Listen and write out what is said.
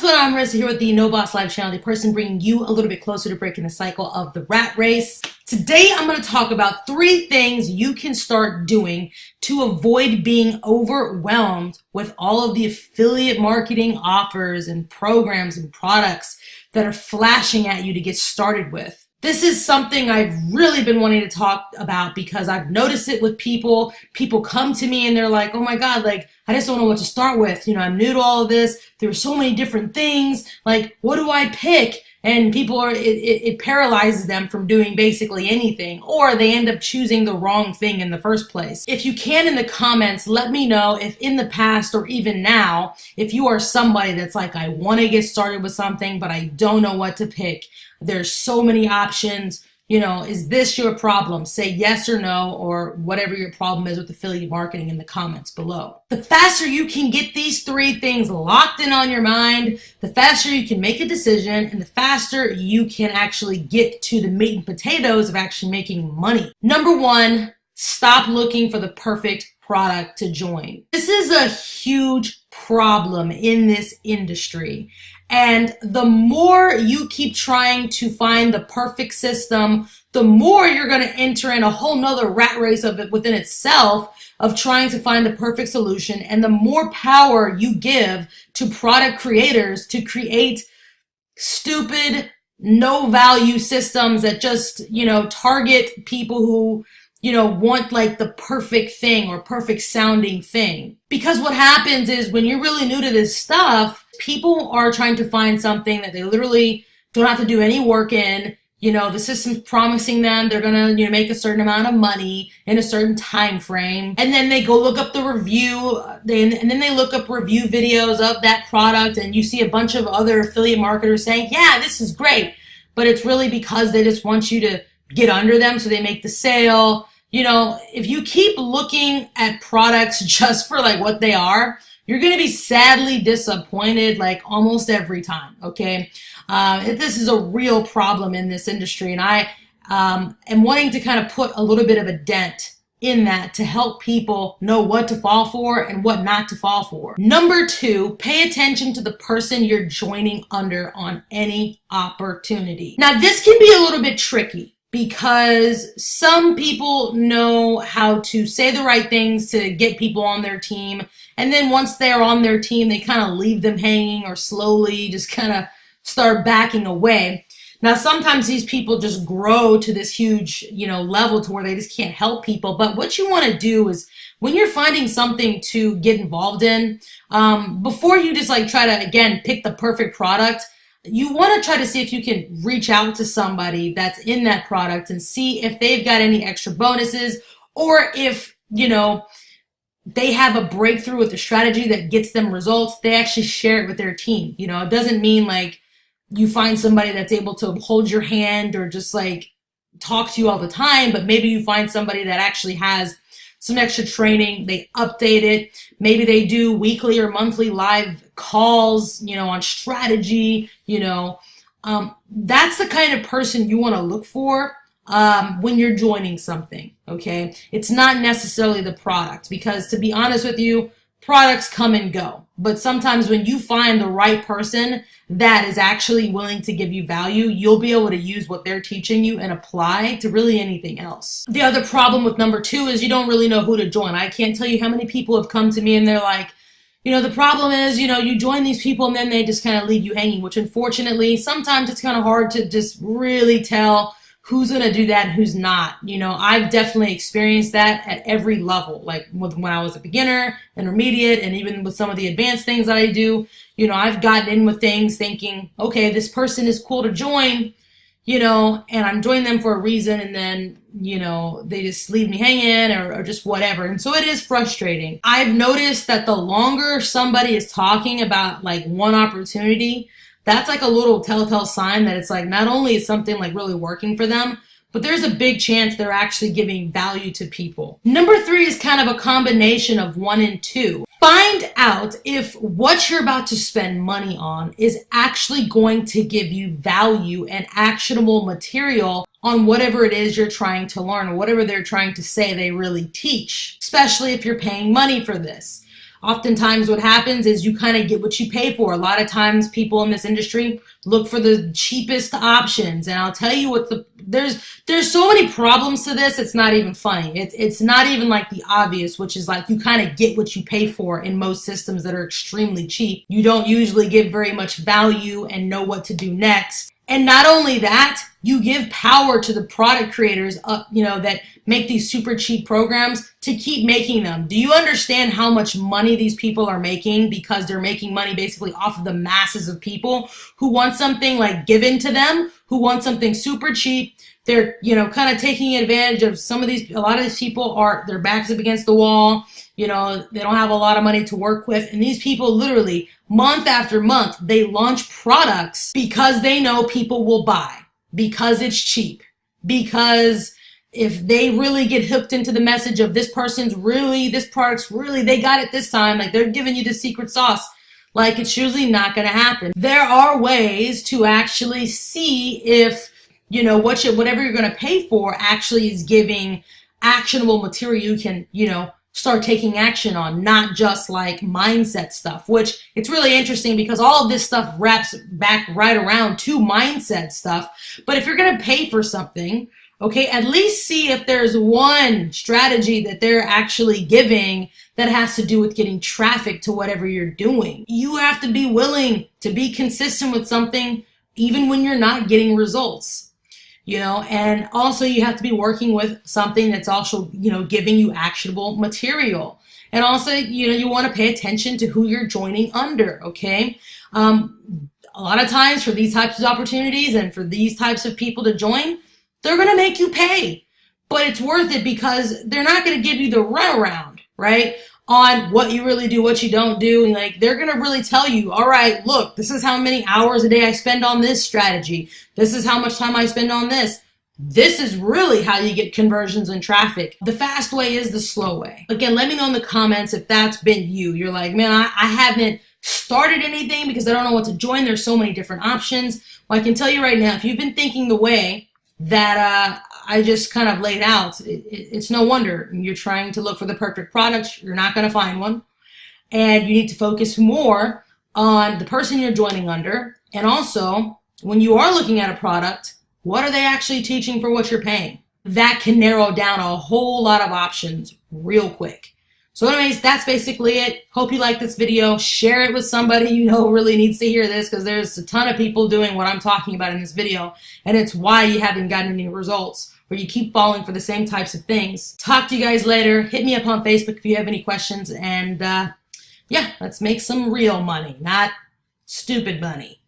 going on? I'm Marissa here with the No Boss Life channel, the person bringing you a little bit closer to breaking the cycle of the rat race. Today, I'm going to talk about 3 things you can start doing to avoid being overwhelmed with all of the affiliate marketing offers and programs and products that are flashing at you to get started with. This is something I've really been wanting to talk about because I've noticed it with people. People come to me and they're like, oh my God, like, I just don't know what to start with. You know, I'm new to all of this. There are so many different things. Like, what do I pick? And people are, it paralyzes them from doing basically anything, or they end up choosing the wrong thing in the first place. If you can, in the comments, let me know if in the past or even now, if you are somebody that's like, I want to get started with something, but I don't know what to pick. There's so many options. You know, is this your problem? Say yes or no, or whatever your problem is with affiliate marketing in the comments below. The faster you can get these 3 things locked in on your mind, the faster you can make a decision, and the faster you can actually get to the meat and potatoes of actually making money. Number 1, stop looking for the perfect product to join. This is a huge problem in this industry. And the more you keep trying to find the perfect system, the more you're going to enter in a whole nother rat race of it within itself of trying to find the perfect solution. And the more power you give to product creators to create stupid, no value systems that just, you know, target people who, you know, want like the perfect thing or perfect sounding thing. Because what happens is when you're really new to this stuff, people are trying to find something that they literally don't have to do any work in. You know, the system's promising them they're gonna, you know, make a certain amount of money in a certain time frame, and then they go look up the review, and then they look up review videos of that product, and you see a bunch of other affiliate marketers saying, yeah, this is great, but it's really because they just want you to get under them so they make the sale. You know, if you keep looking at products just for like what they are, you're going to be sadly disappointed like almost every time, okay? This is a real problem in this industry, and I am wanting to kind of put a little bit of a dent in that to help people know what to fall for and what not to fall for. Number 2, pay attention to the person you're joining under on any opportunity. Now, this can be a little bit tricky, because some people know how to say the right things to get people on their team. And then once they're on their team, they kind of leave them hanging or slowly just kind of start backing away. Now, sometimes these people just grow to this huge, you know, level to where they just can't help people. But what you want to do is when you're finding something to get involved in, before you just like try to, again, pick the perfect product, you want to try to see if you can reach out to somebody that's in that product and see if they've got any extra bonuses, or if, you know, they have a breakthrough with the strategy that gets them results, they actually share it with their team. You know, it doesn't mean like you find somebody that's able to hold your hand or just like talk to you all the time, but maybe you find somebody that actually has some extra training, they update it. Maybe they do weekly or monthly live calls, you know, on strategy, you know. That's the kind of person you want to look for when you're joining something, okay? It's not necessarily the product, because to be honest with you, products come and go. But sometimes when you find the right person that is actually willing to give you value, you'll be able to use what they're teaching you and apply to really anything else. The other problem with number 2 is you don't really know who to join. I can't tell you how many people have come to me and they're like, you know, the problem is, you know, you join these people and then they just kind of leave you hanging, which unfortunately, sometimes it's kind of hard to just really tell who's going to do that and who's not. You know, I've definitely experienced that at every level, like when I was a beginner, intermediate, and even with some of the advanced things that I do. You know, I've gotten in with things thinking, okay, this person is cool to join, you know, and I'm joining them for a reason, and then, you know, they just leave me hanging or just whatever. And so it is frustrating. I've noticed that the longer somebody is talking about like one opportunity, that's like a little telltale sign that it's like not only is something like really working for them, but there's a big chance they're actually giving value to people. Number 3 is kind of a combination of 1 and 2. Find out if what you're about to spend money on is actually going to give you value and actionable material on whatever it is you're trying to learn or whatever they're trying to say they really teach, especially if you're paying money for this. oftentimes what happens is you kind of get what you pay for. A lot of times people in this industry look for the cheapest options. And I'll tell you what, there's so many problems to this, it's not even funny. It's not even like the obvious, which is like you kind of get what you pay for in most systems that are extremely cheap. You don't usually give very much value and know what to do next. And not only that, you give power to the product creators, that make these super cheap programs to keep making them. Do you understand how much money these people are making? Because they're making money basically off of the masses of people who want something like given to them, who want something super cheap. They're, kind of taking advantage of a lot of these people their backs up against the wall. They don't have a lot of money to work with. And these people literally, month after month, they launch products because they know people will buy, because it's cheap, because if they really get hooked into the message of this product's really, they got it this time, like they're giving you the secret sauce, like it's usually not going to happen. There are ways to actually see if, whatever you're going to pay for actually is giving actionable material you can, start taking action on, not just like mindset stuff, which it's really interesting because all of this stuff wraps back right around to mindset stuff. But if you're going to pay for something, okay, at least see if there's one strategy that they're actually giving that has to do with getting traffic to whatever you're doing. You have to be willing to be consistent with something even when you're not getting results. And also you have to be working with something that's also, giving you actionable material. And also, you want to pay attention to who you're joining under, okay? A lot of times for these types of opportunities and for these types of people to join, they're going to make you pay. But it's worth it because they're not going to give you the runaround, right? On what you really do, what you don't do. And like, they're going to really tell you, all right, look, this is how many hours a day I spend on this strategy. This is how much time I spend on this. This is really how you get conversions and traffic. The fast way is the slow way. Again, let me know in the comments if that's been you. You're like, man, I haven't started anything because I don't know what to join. There's so many different options. Well, I can tell you right now, if you've been thinking the way that I just kind of laid out, it's no wonder you're trying to look for the perfect product. You're not going to find one. And you need to focus more on the person you're joining under. And also, when you are looking at a product, what are they actually teaching for what you're paying? That can narrow down a whole lot of options real quick. So anyways, that's basically it. Hope you like this video. Share it with somebody you know really needs to hear this, because there's a ton of people doing what I'm talking about in this video, and it's why you haven't gotten any results, where you keep falling for the same types of things. Talk to you guys later. Hit me up on Facebook if you have any questions, and yeah, let's make some real money, not stupid money.